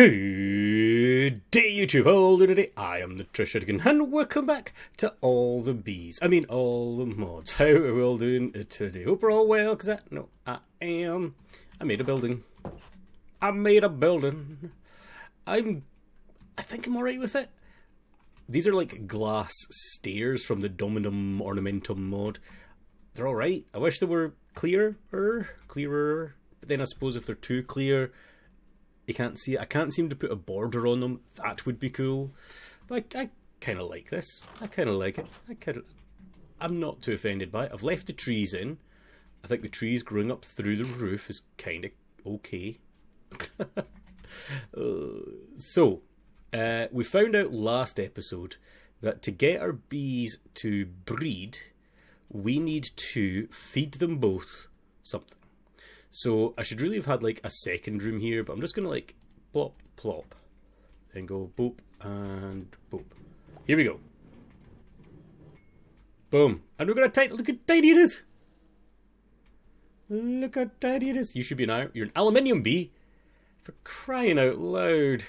Good day, YouTube. All today, I am the Trishadigan, and welcome back to all the bees. All the mods. How are we all doing today? Hope we're all well, because I am. I made a building. I think I'm alright with it. These are like glass stairs from the Dominum Ornamentum mod. They're alright. I wish they were clearer. But then I suppose if they're too clear, you can't see it. I can't seem to put a border on them. That would be cool. But I kind of like this. I kind of like it. I'm not too offended by it. I've left the trees in. I think the trees growing up through the roof is kind of okay. We found out last episode that to get our bees to breed, we need to feed them both something. So I should really have had like a second room here, but I'm just going to like plop, plop, then go boop and boop. Here we go. Boom. And we're going to look how tiny it is. Look how tiny it is. You should be you're an aluminium bee. For crying out loud.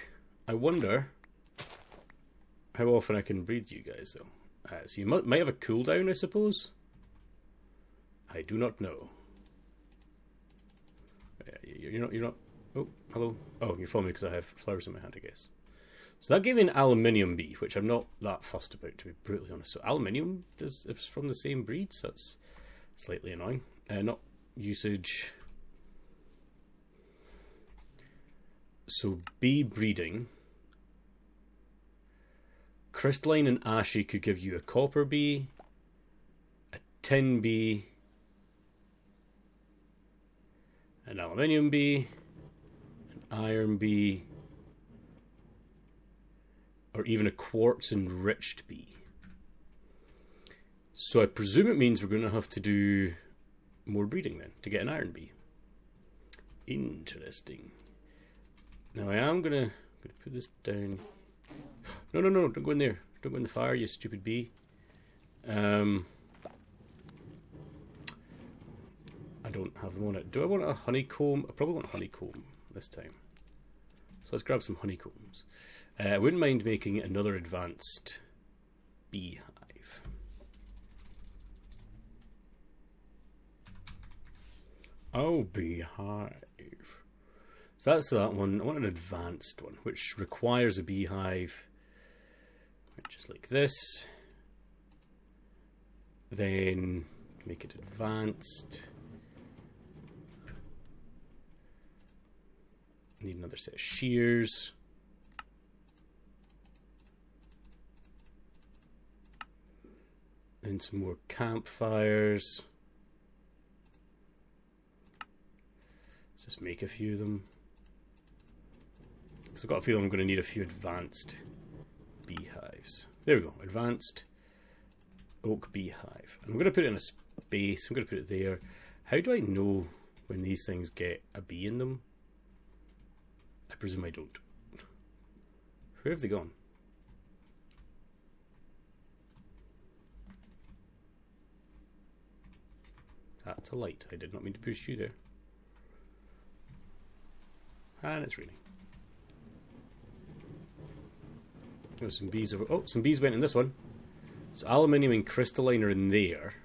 I wonder how often I can breed you guys though. So you might have a cooldown, I suppose. I do not know. You're not. Oh, hello. Oh, you're following me because I have flowers in my hand, I guess. So that gave me an aluminium bee, which I'm not that fussed about, to be brutally honest. So aluminium is from the same breed, so that's slightly annoying. Not usage. So bee breeding. Crystalline and ashy could give you a copper bee, a tin bee, an aluminium bee, an iron bee, or even a quartz enriched bee. So I presume it means we're going to have to do more breeding then to get an iron bee. Interesting. Now I am going to put this down. No, don't go in there. Don't go in the fire, you stupid bee. I don't have them on it. Do I want a honeycomb? I probably want honeycomb this time. So let's grab some honeycombs. I wouldn't mind making another advanced beehive. Oh, beehive. So that's that one. I want an advanced one, which requires a beehive. Just like this. Then make it advanced. Need another set of shears. Then some more campfires. Let's just make a few of them. So I've got a feeling I'm going to need a few advanced beehives. There we go. Advanced oak beehive. I'm going to put it in a space. I'm going to put it there. How do I know when these things get a bee in them? I presume I don't. Where have they gone? That's a light. I did not mean to push you there. And it's raining. Oh, some bees over. Oh, some bees went in this one. So aluminium and crystalline are in there.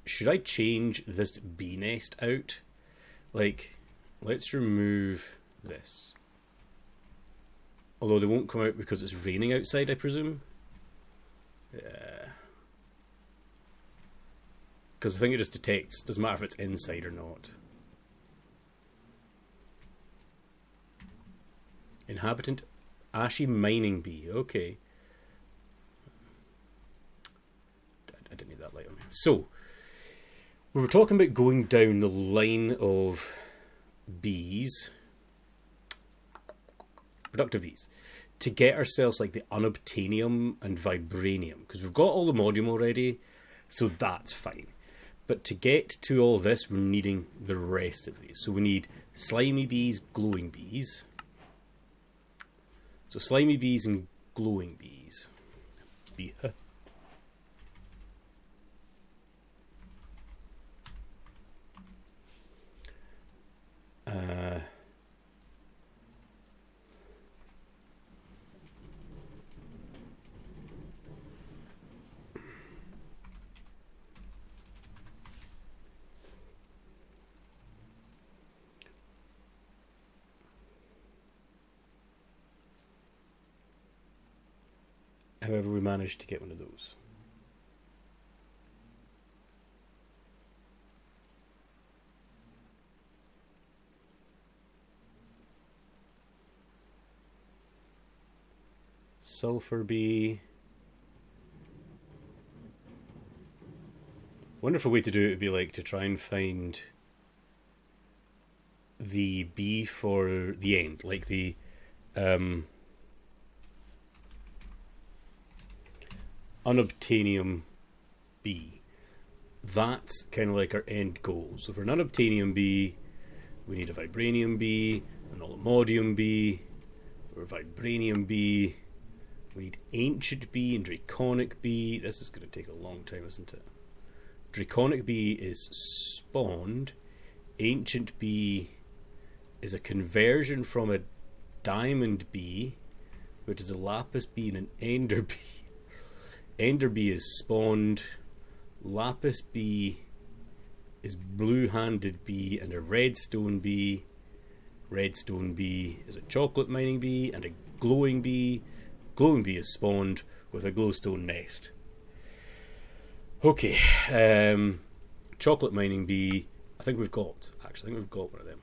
Should I change this bee nest out? Like, let's remove this. Although they won't come out because it's raining outside, I presume. Yeah. Because I think it just detects. Doesn't matter if it's inside or not. Inhabitant ashy mining bee. Okay. I didn't need that light on there. So, we were talking about going down the line of bees, productive bees, to get ourselves like the unobtainium and vibranium, because we've got all the modium already, so that's fine. But to get to all this, we're needing the rest of these. So we need slimy bees, glowing bees. So slimy bees and glowing bees. However, we managed to get one of those. Sulfur bee. Wonderful way to do it would be like to try and find the bee for the end, like the unobtainium bee. That's kind of like our end goal. So for an unobtainium bee, we need a vibranium bee, an olimodium bee, or a vibranium bee. We need ancient bee and draconic bee. This is going to take a long time, isn't it? Draconic bee is spawned. Ancient bee is a conversion from a diamond bee, which is a lapis bee and an ender bee. Ender bee is spawned. Lapis bee is blue-handed bee and a redstone bee. Redstone bee is a chocolate mining bee and a glowing bee. Glowing bee is spawned with a glowstone nest. Okay, chocolate mining bee, I think we've got one of them.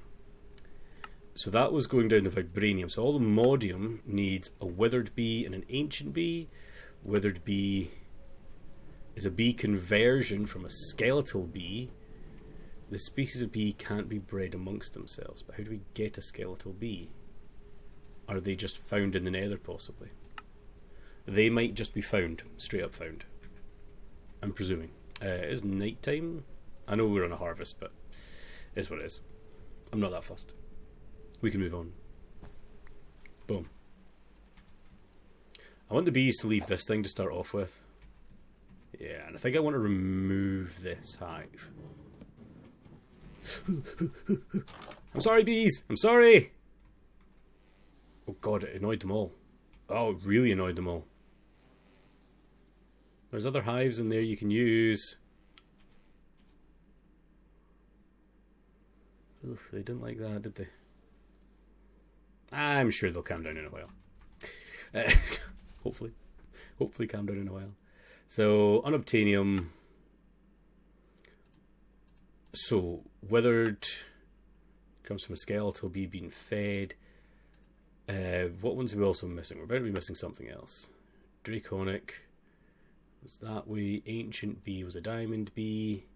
So that was going down the vibranium. So all the modium needs a withered bee and an ancient bee. Withered bee is a bee conversion from a skeletal bee. The species of bee can't be bred amongst themselves, but how do we get a skeletal bee? Are they just found in the nether, possibly? They might just be found, straight up found. I'm presuming. It is night time. I know we're on a harvest, but it's what it is. I'm not that fussed. We can move on. Boom. I want the bees to leave this thing to start off with. Yeah, and I think I want to remove this hive. I'm sorry, bees! I'm sorry! Oh god, it annoyed them all. Oh, it really annoyed them all. There's other hives in there you can use. Oof, they didn't like that, did they? I'm sure they'll calm down in a while. Hopefully. Hopefully calm down in a while. So, unobtainium. So, withered comes from a skeletal bee being fed. What ones are we also missing? We're about to be missing something else. Draconic was that way. Ancient bee was a diamond bee.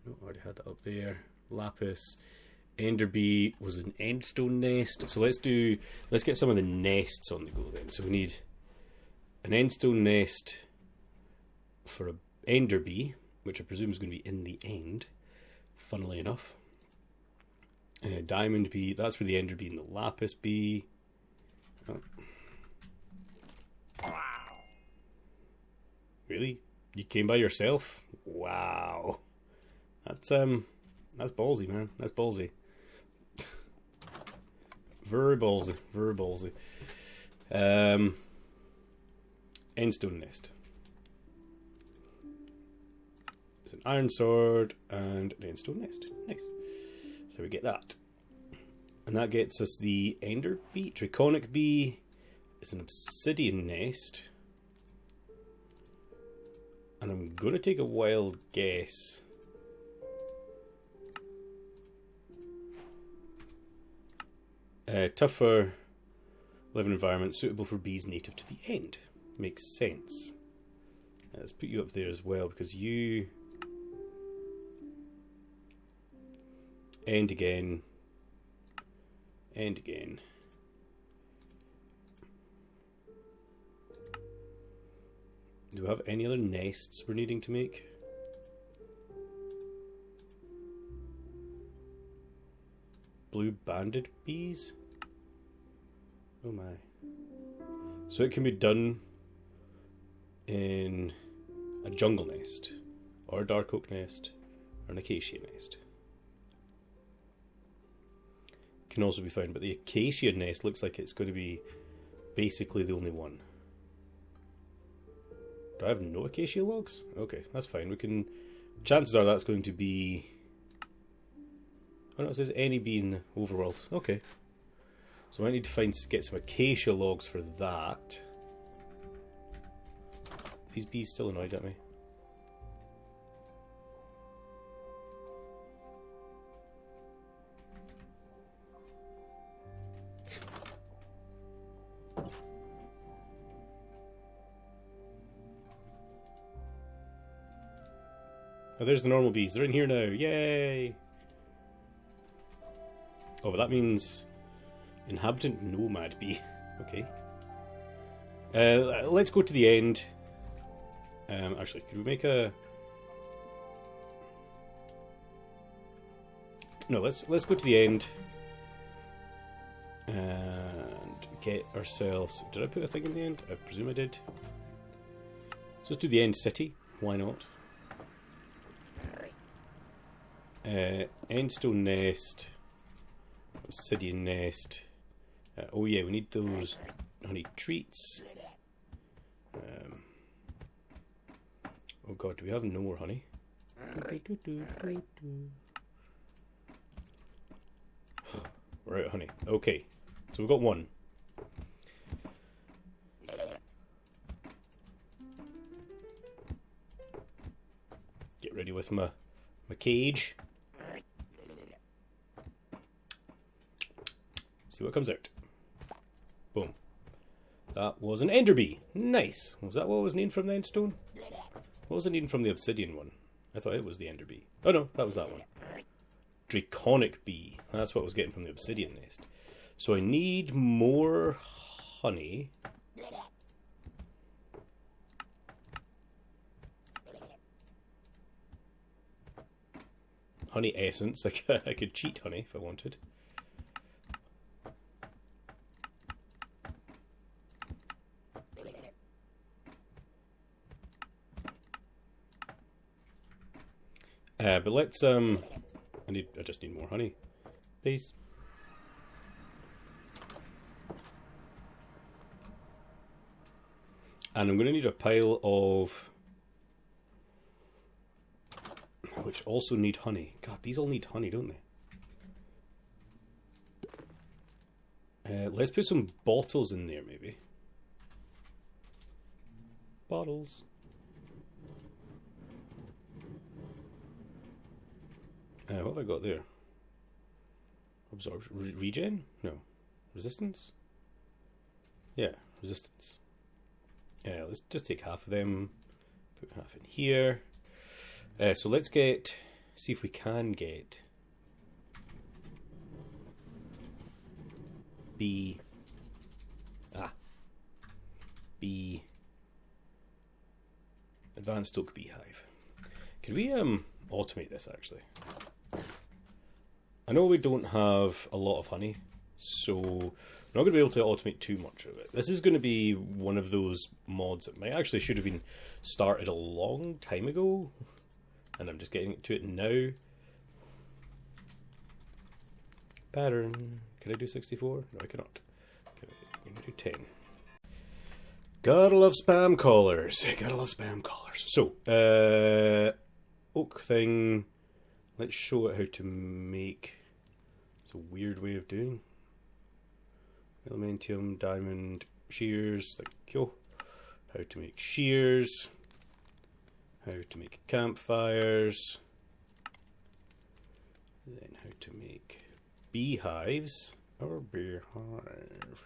No, I already had that up there. Lapis. Ender bee was an endstone nest. So let's get some of the nests on the go then. So we need an endstone nest for a ender bee, which I presume is going to be in the end, funnily enough. Diamond bee, that's for the ender bee and the lapis bee. Oh. Really? You came by yourself? Wow. That's ballsy, man. That's ballsy. Very ballsy. Very ballsy. Endstone nest. It's an iron sword and an endstone nest. Nice. So we get that. And that gets us the ender bee. Draconic bee is an obsidian nest. And I'm going to take a wild guess. Tougher living environment suitable for bees native to the end. Makes sense. Let's put you up there as well because you end again. End again. Do we have any other nests we're needing to make? Blue banded bees? Oh my. So it can be done in a jungle nest, or a dark oak nest, or an acacia nest. Can also be found, but the acacia nest looks like it's going to be basically the only one. Do I have no acacia logs? Okay, that's fine. We can. Chances are that's going to be. Oh no, it says any bee in the overworld. Okay. So I need to get some acacia logs for that. these bees still annoyed at me? Oh, there's the normal bees. They're in here now. Yay! Oh, but that means inhabitant nomad bee. Okay. Let's go to the end. Actually, could we make a... No, let's go to the end. And get ourselves... Did I put a thing in the end? I presume I did. So let's do the end city. Why not? Endstone nest, obsidian nest. Oh yeah, we need those honey treats. Oh god, do we have no more honey? We're out of honey. Okay, so we've got one. Get ready with my cage. See what comes out. Boom. That was an ender bee. Nice. Was that what was named from the endstone? What was it named from the obsidian one? I thought it was the ender bee. Oh no, that was that one. Draconic bee. That's what I was getting from the obsidian nest. So I need more honey. Honey essence. I could cheat honey if I wanted. But let's I just need more honey, please. And I'm going to need a pile of, which also need honey. God, these all need honey, don't they? Let's put some bottles in there, maybe. Bottles. What have I got there? Absorption. Regen? No. Resistance? Yeah, resistance. Yeah, let's just take half of them. Put half in here. So let's get... See if we can get... B... Advanced Oak Beehive. Could we automate this, actually? I know we don't have a lot of honey, so we're not going to be able to automate too much of it. This is going to be one of those mods that might actually should have been started a long time ago, and I'm just getting to it now. Pattern. Can I do 64? No, I cannot. Can I do 10? Gotta love spam callers. Gotta love spam callers. So, oak thing. Let's show it how to make. It's a weird way of doing. Elementium, diamond, shears. Thank you. How to make shears. How to make campfires. Then how to make beehives or beehive.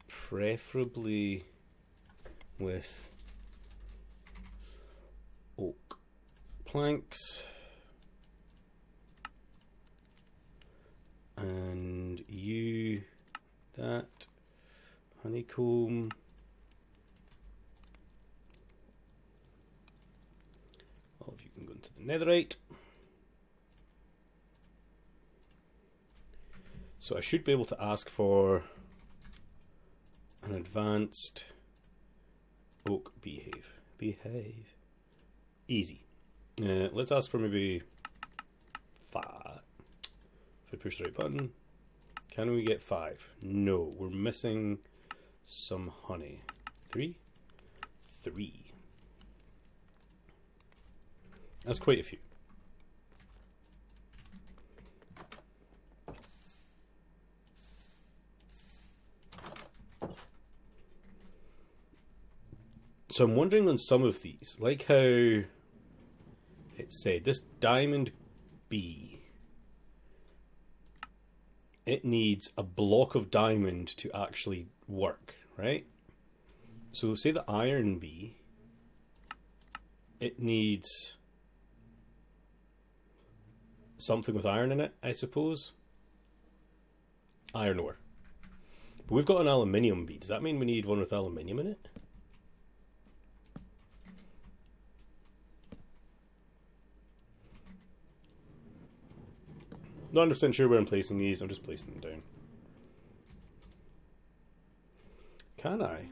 Preferably with oak planks, and you that honeycomb. All of you can go into the netherite. So I should be able to ask for an advanced oak beehive. Behave. Easy. Let's ask for maybe 5. If I push the right button. Can we get 5? No, we're missing some honey. 3? 3. That's quite a few. So I'm wondering on some of these, like how it said, this diamond B, it needs a block of diamond to actually work, right? So say the iron B, it needs something with iron in it, I suppose. Iron ore. But we've got an aluminium B. Does that mean we need one with aluminium in it? Not 100% sure where I'm placing these. I'm just placing them down. Can I?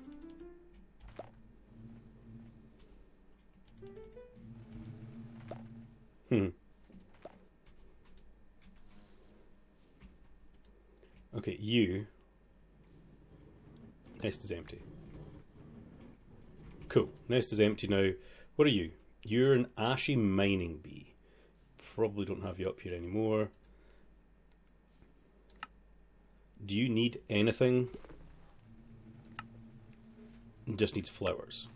Okay, you. Nest is empty. Cool. Nest is empty now. What are you? You're an ashy mining bee. Probably don't have you up here anymore. Do you need anything? It just needs flowers.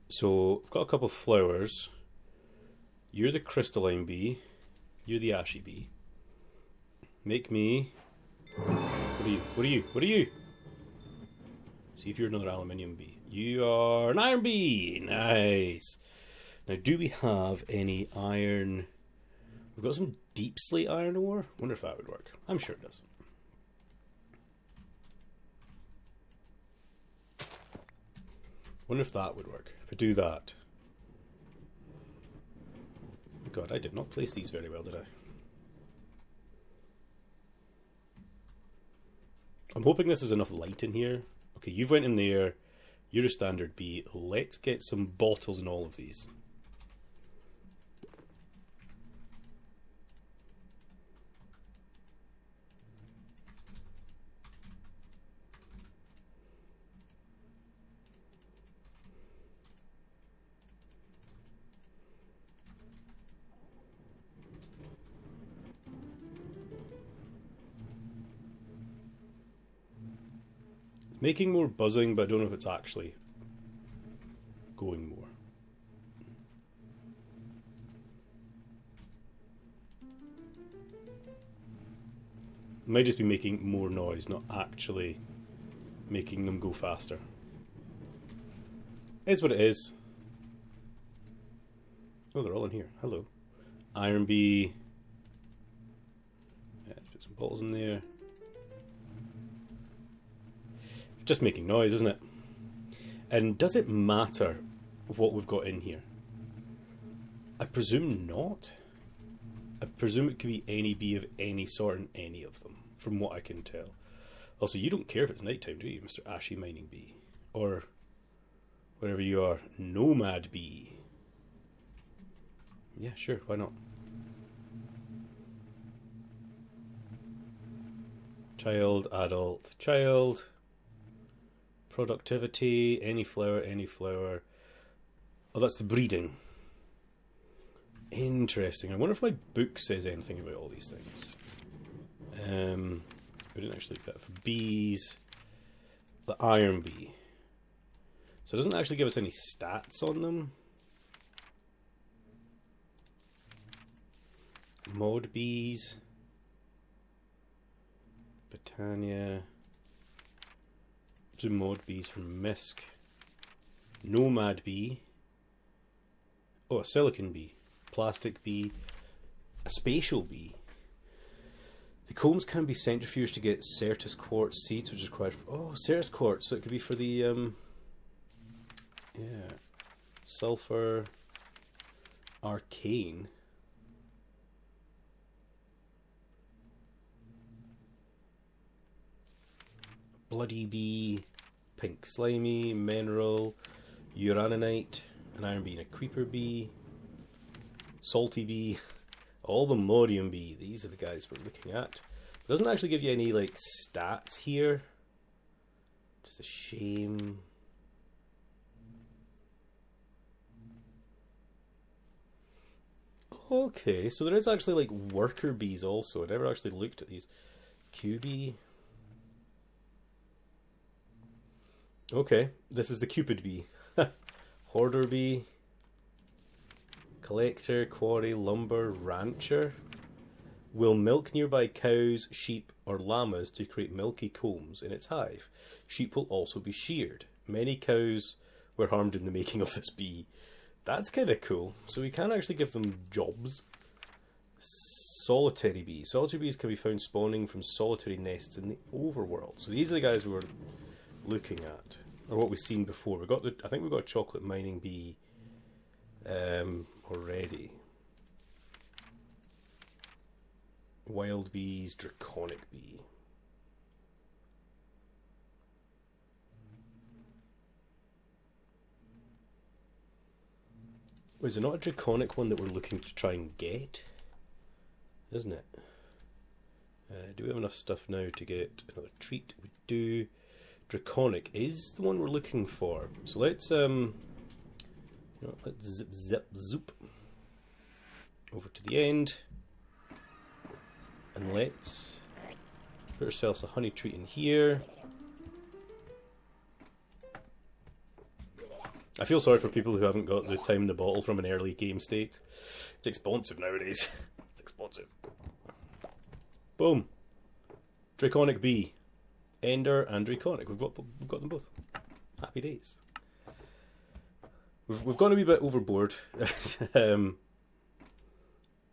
So I've got a couple of flowers. You're the crystalline bee. You're the ashy bee. Make me... What are you? What are you? What are you? See if you're another aluminium bee. You are an iron bee. Nice. Now, do we have any iron... We've got some deep slate iron ore. Wonder if that would work. I'm sure it does. Wonder if that would work. If I do that... Oh God, I did not place these very well, did I? I'm hoping this is enough light in here. Okay, you've went in there. You're a standard B. Let's get some bottles in all of these. Making more buzzing, but I don't know if it's actually going more. It might just be making more noise, not actually making them go faster. Is what it is. Oh, they're all in here. Hello. Iron bee. Yeah, let's put some bottles in there. Just making noise, isn't it? And does it matter what we've got in here? I presume not. I presume it could be any bee of any sort in any of them, from what I can tell. Also, you don't care if it's nighttime, do you, Mr. Ashy Mining Bee? Or whatever you are, Nomad Bee. Yeah, sure, why not? Child, adult, child... Productivity, any flower, any flower. Oh, that's the breeding. Interesting. I wonder if my book says anything about all these things. We didn't actually look at that. For bees, the iron bee. So it doesn't actually give us any stats on them. Mod bees. Britannia. Mod bees from Misk. Nomad bee. Oh, a silicon bee. Plastic bee. A spatial bee. The combs can be centrifuged to get Certus quartz seeds, which is required for... Oh, Certus quartz. So it could be for the... yeah. Sulfur. Arcane. Bloody bee, pink slimy, mineral, uraninite, an iron bee and a creeper bee, salty bee, all the modium bee. These are the guys we're looking at. It doesn't actually give you any like stats here. Just a shame. Okay, so there is actually like worker bees also. I never actually looked at these. QB. Okay, this is the Cupid bee. Hoarder bee, collector, quarry, lumber, rancher. Will milk nearby cows, sheep, or llamas to create milky combs in its hive. Sheep will also be sheared. Many cows were harmed in the making of this bee. That's kind of cool. So we can actually give them jobs. Solitary bees. Solitary bees can be found spawning from solitary nests in the overworld. So these are the guys we were looking at, or what we've seen before. We got I think we got a chocolate mining bee already. Wild bees, draconic bee. Was it not a draconic one that we're looking to try and get? Isn't it? Do we have enough stuff now to get another treat? We do. Draconic is the one we're looking for. So let's let's zip zip zoop over to the end. And let's put ourselves a honey treat in here. I feel sorry for people who haven't got the time in the bottle from an early game state. It's expensive nowadays. It's expensive. Boom. Draconic bee. Ender and Draconic. We've got them both. Happy days. We've gone a wee bit overboard.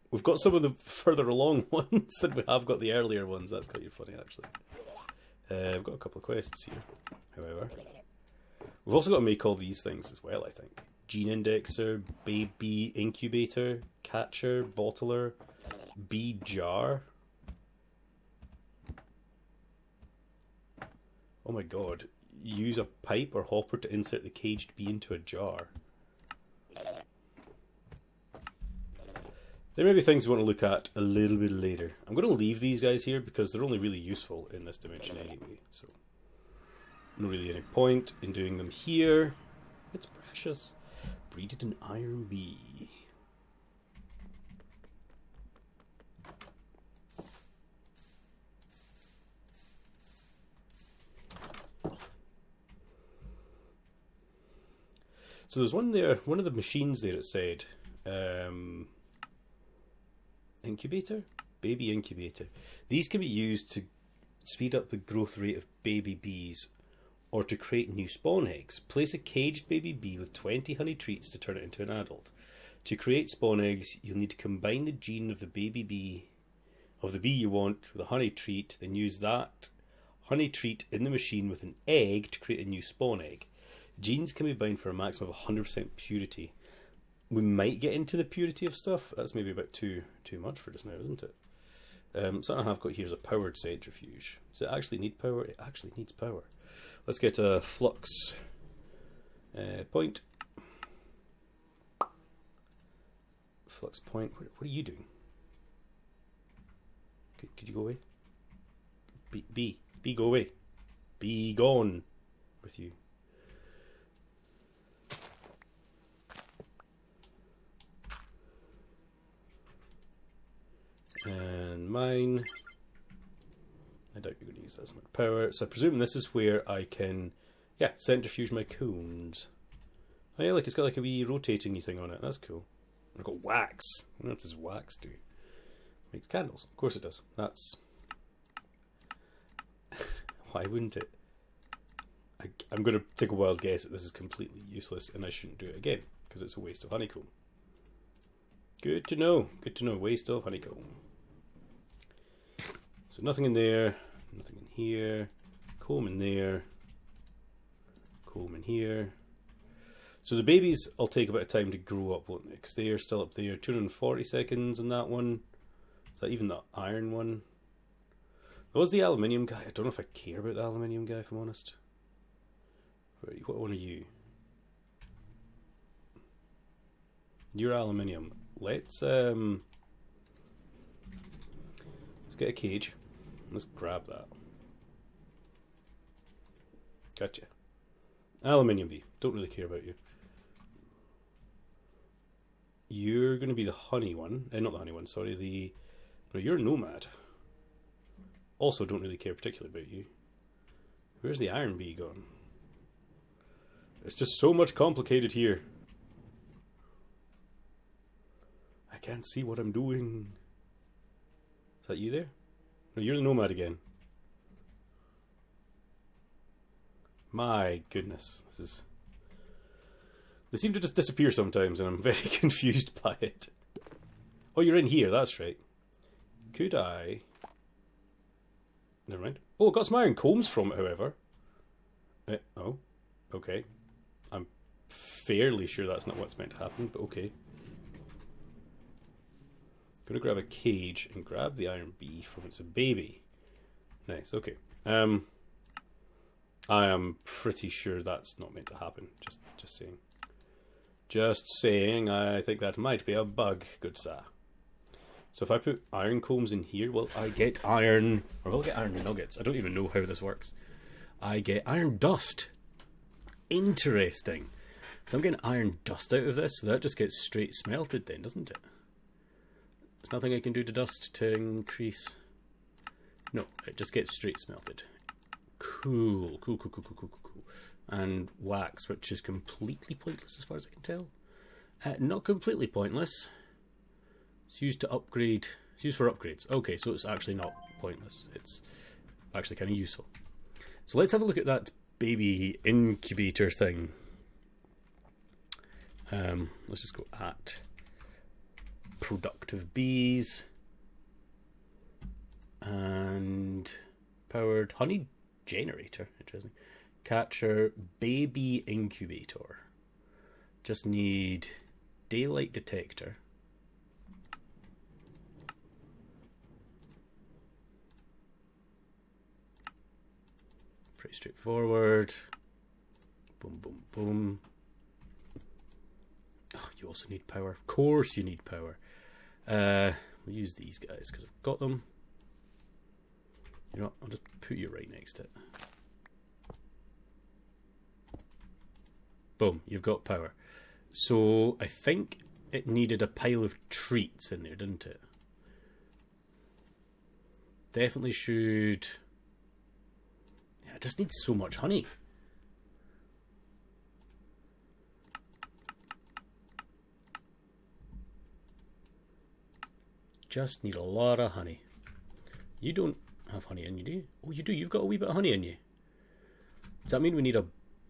We've got some of the further along ones than we have got the earlier ones. That's quite funny, actually. I've got a couple of quests here, however. We've also got to make all these things as well, I think. Gene indexer, baby incubator, catcher, bottler, bee jar. Oh my god. Use a pipe or hopper to insert the caged bee into a jar. There may be things we want to look at a little bit later. I'm going to leave these guys here because they're only really useful in this dimension anyway. So, no really any point in doing them here. It's precious. Breeded an iron bee. So there's one there, one of the machines there, it said, incubator? Baby incubator. These can be used to speed up the growth rate of baby bees or to create new spawn eggs. Place a caged baby bee with 20 honey treats to turn it into an adult. To create spawn eggs, you'll need to combine the gene of the baby bee, of the bee you want, with a honey treat, then use that honey treat in the machine with an egg to create a new spawn egg. Genes can be bound for a maximum of 100% purity. We might get into the purity of stuff. That's maybe a bit too much for just now, isn't it? Something I've got here is a powered centrifuge. Does it actually need power? It actually needs power. Let's get a flux point. Flux point. What are you doing? Could you go away? Bee, go away. Be gone with you. And mine. I doubt you're going to use that as much power. So I presume this is where I can, centrifuge my cones. Oh yeah, look, it's got like a wee rotating-y thing on it. That's cool. I've got wax. What does wax do? Makes candles. Of course it does. That's... Why wouldn't it? I'm going to take a wild guess that this is completely useless and I shouldn't do it again because it's a waste of honeycomb. Good to know. Good to know. Waste of honeycomb. So nothing in there, nothing in here, comb in there, comb in here. So the babies will take a bit of time to grow up, won't they? Because they are still up there. 240 seconds in that one. Is that even the iron one? There was the aluminium guy. I don't know if I care about the aluminium guy, if I'm honest. Right, what one are you? You're aluminium. Let's get a cage. Let's grab that. Gotcha. Aluminium bee. Don't really care about you. You're going to be the honey one. Not the honey one, sorry. No, you're a nomad. Also don't really care particularly about you. Where's the iron bee gone? It's just so much complicated here. I can't see what I'm doing. Is that you there? No, you're the nomad again. My goodness, this is... They seem to just disappear sometimes, and I'm very confused by it. Oh, you're in here, that's right. Could I... Never mind. Oh, I got some iron combs from it, however. Oh, okay. I'm fairly sure that's not what's meant to happen, but okay. Gonna grab a cage and grab the iron beef from it's a baby. Nice, okay. I am pretty sure that's not meant to happen. Just saying. Just saying, I think that might be a bug, good sir. So if I put iron combs in here, will I get iron... Or will I get iron nuggets? I don't even know how this works. I get iron dust. Interesting. So I'm getting iron dust out of this, so that just gets straight smelted then, doesn't it? There's nothing I can do to dust to increase... No, it just gets straight smelted. Cool. And wax, which is completely pointless as far as I can tell. Not completely pointless. It's used to upgrade. It's used for upgrades. Okay, so it's actually not pointless. It's actually kind of useful. So let's have a look at that baby incubator thing. Let's just go at productive bees and powered honey generator. Interesting. Catcher baby incubator. Just need daylight detector. Pretty straightforward. Boom, boom, boom. Oh, you also need power. Of course you need power. We'll use these guys because I've got them. You know what? I'll just put you right next to it. Boom, you've got power. So I think it needed a pile of treats in there, didn't it? Definitely should... Yeah, it just needs so much honey. Just need a lot of honey. You don't have honey in you, do you? Oh, you do. You've got a wee bit of honey in you. Does that mean we need a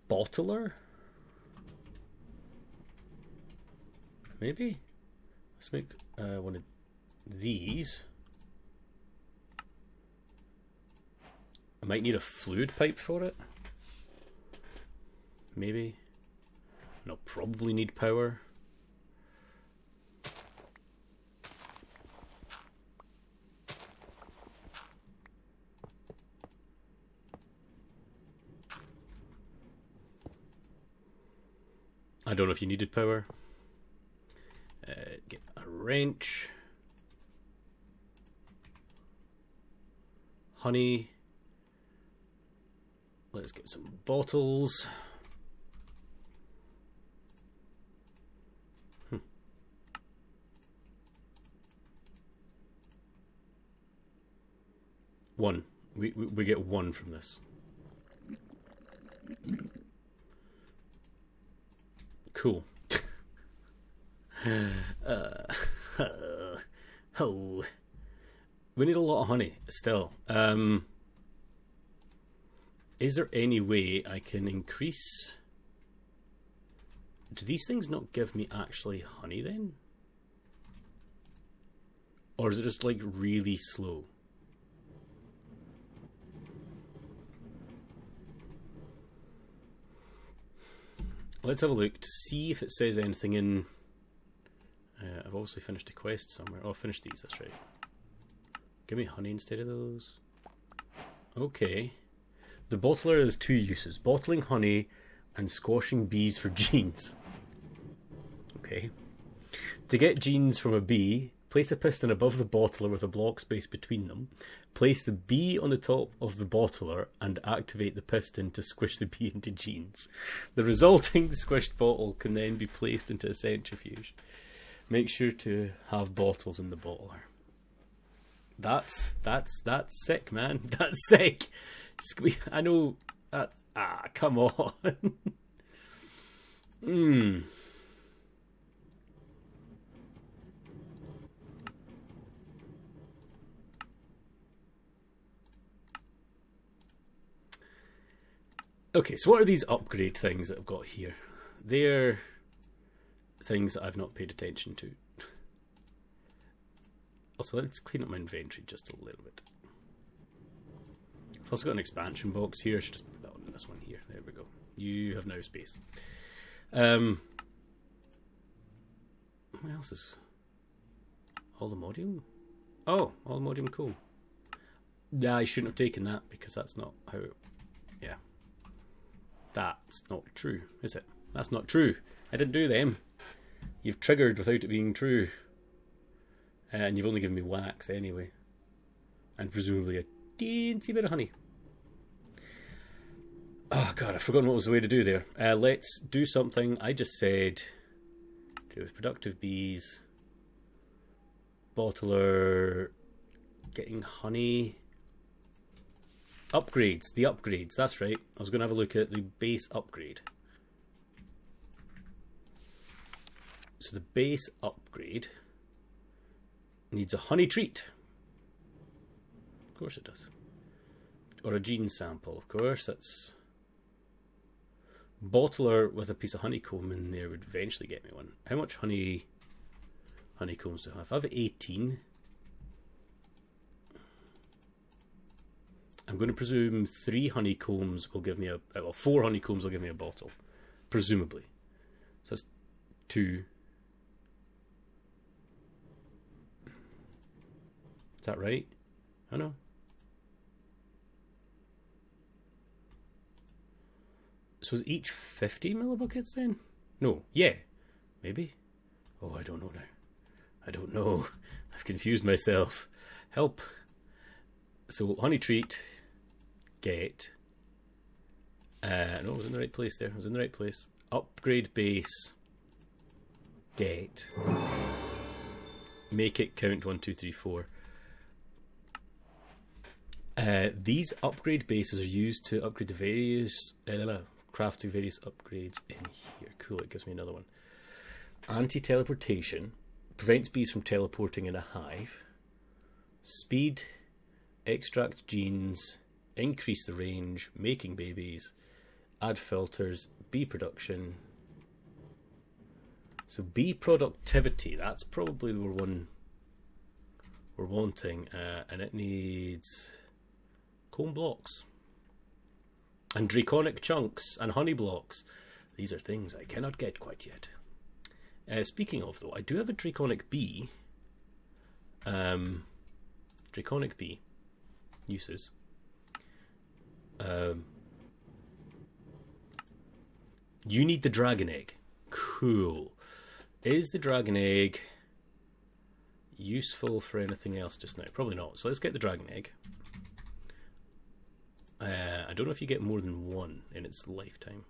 bottler? Maybe? Let's make one of these. I might need a fluid pipe for it. Maybe. And I'll probably need power. I don't know if you needed power. Get a wrench. Honey. Let's get some bottles. One. We get one from this. Cool. Oh, we need a lot of honey still. Is there any way I can increase? Do these things not give me actually honey then? Or is it just like really slow? Let's have a look to see if it says anything in... I've obviously finished a quest somewhere. Oh, I finished these, that's right. Give me honey instead of those. Okay. The bottler has two uses. Bottling honey and squashing bees for genes. Okay. To get genes from a bee, place a piston above the bottler with a block space between them. Place the bee on the top of the bottler and activate the piston to squish the bee into genes. The resulting squished bottle can then be placed into a centrifuge. Make sure to have bottles in the bottler. That's sick, man. That's sick. I know that's... come on. Hmm. Okay, so what are these upgrade things that I've got here? They're things that I've not paid attention to. Also, let's clean up my inventory just a little bit. I've also got an expansion box here. I should just put that on this one here. There we go. You have now space. What else is... Allthemodium? Oh, Allthemodium, cool. Yeah, I shouldn't have taken that because that's not how... Yeah. That's not true, is it? That's not true. I didn't do them. You've triggered without it being true. And you've only given me wax anyway. And presumably a teensy bit of honey. Oh god, I've forgotten what was the way to do there. Let's do something I just said. To do with productive bees. Bottler. Getting honey. Upgrades. The upgrades, that's right. I was going to have a look at the base upgrade. So the base upgrade needs a honey treat. Of course it does. Or a gene sample, of course. That's... Bottler with a piece of honeycomb in there would eventually get me one. How much honeycombs do I have? I have 18. I'm going to presume 3 honeycombs will give me a... Well, 4 honeycombs will give me a bottle. Presumably. So that's 2. Is that right? I know. So is each 50 millibuckets then? No. Yeah. Maybe. Oh, I don't know now. I don't know. I've confused myself. Help. So, honey treat... Get. No, I was in the right place there. I was in the right place. Upgrade base. Get. Make it count 1, 2, 3, 4. These upgrade bases are used to upgrade the various... craft the various upgrades in here. Cool, it gives me another one. Anti-teleportation. Prevents bees from teleporting in a hive. Speed. Extract genes. Increase the range, making babies, add filters, bee production. So bee productivity, that's probably the one we're wanting, and it needs comb blocks and draconic chunks and honey blocks. These are things I cannot get quite yet. Speaking of though, I do have a draconic bee. Draconic bee uses. You need the dragon egg. Cool. Is the dragon egg useful for anything else just now? Probably not. So let's get the dragon egg. I don't know if you get more than one in its lifetime.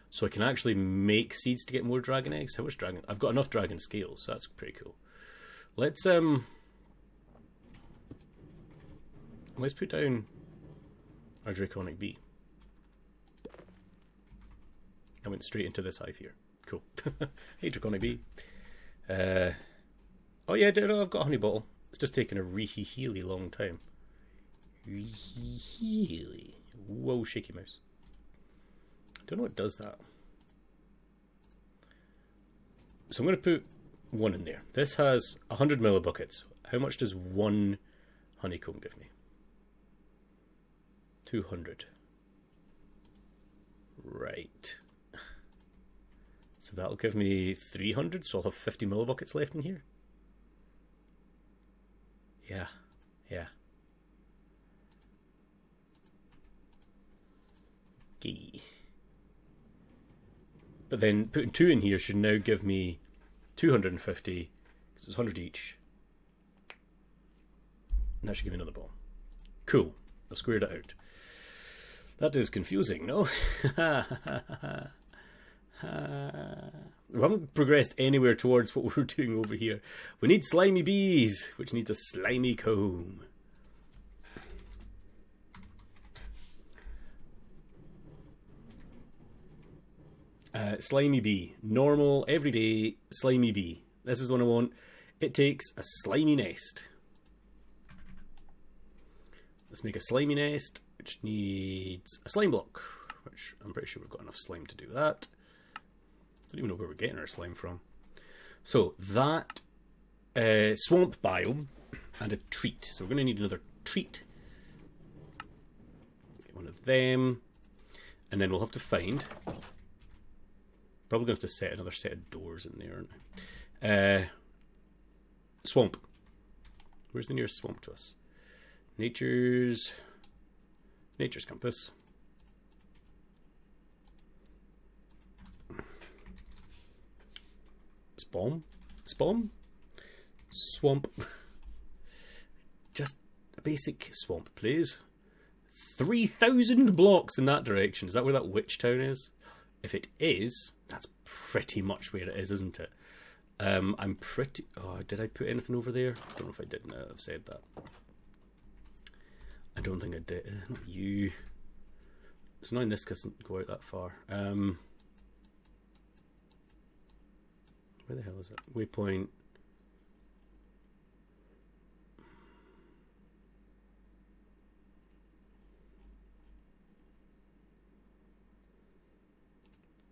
So I can actually make seeds to get more dragon eggs. How much dragon? I've got enough dragon scales, so that's pretty cool. Let's put down our draconic bee. I went straight into this hive here. Cool. Hey, draconic bee. Oh yeah, I've got a honey bottle. It's just taken a really long time. Really. Whoa, shaky mouse. Don't know what does that. So I'm going to put one in there. This has 100 millibuckets. How much does one honeycomb give me? 200. Right. So that'll give me 300, so I'll have 50 millibuckets left in here. Yeah. Okay. But then putting 2 in here should now give me 250, because it's 100 each. And that should give me another ball. Cool. I've squared it out. That is confusing, no? We haven't progressed anywhere towards what we're doing over here. We need slimy bees, which needs a slimy comb. Slimy bee. Normal, everyday, slimy bee. This is the one I want. It takes a slimy nest. Let's make a slimy nest, which needs a slime block, which I'm pretty sure we've got enough slime to do that. Don't even know where we're getting our slime from. So that swamp biome and a treat. So we're going to need another treat. Get one of them. And then we'll have to find... Probably going to have to set another set of doors in there, aren't I? Swamp. Where's the nearest swamp to us? Nature's compass. Spawn? Swamp. Just a basic swamp, please. 3,000 blocks in that direction. Is that where that witch town is? If it is, that's pretty much where it is, isn't it? I'm pretty... Oh, did I put anything over there? I don't know if I did now I've said that. I don't think I did. Not you. It's annoying this doesn't go out that far. Where the hell is it? Waypoint.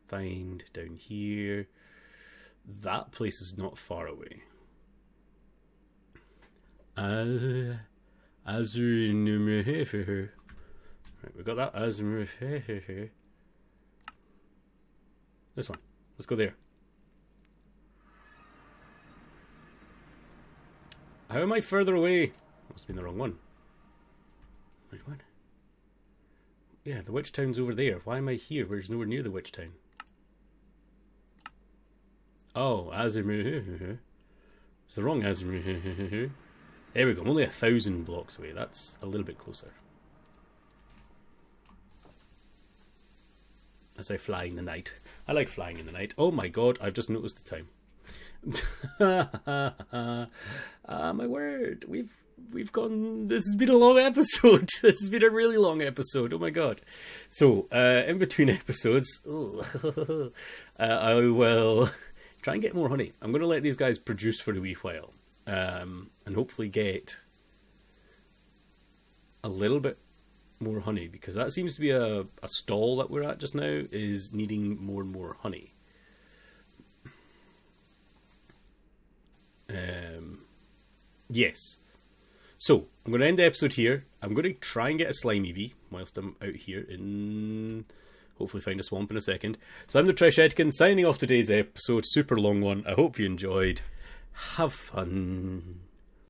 Find down here. That place is not far away. Right, we got that. This one. Let's go there. How am I further away? Must have been the wrong one. Wait, what? Yeah, the witch town's over there. Why am I here? Where's nowhere near the witch town? Oh, Azimur. It's the wrong Azimur. There we go. I'm only 1,000 blocks away. That's a little bit closer. As I fly in the night. I like flying in the night. Oh my god, I've just noticed the time. My word. We've gone... This has been a long episode. This has been a really long episode. Oh my god. So, in between episodes, I will try and get more honey. I'm going to let these guys produce for a wee while. And hopefully get a little bit more honey, because that seems to be a stall that we're at just now, is needing more and more honey. Yes. So, I'm going to end the episode here. I'm going to try and get a slimy bee whilst I'm out here in... Hopefully find a swamp in a second. So I'm the Trish Edkin, signing off today's episode. Super long one. I hope you enjoyed. Have fun.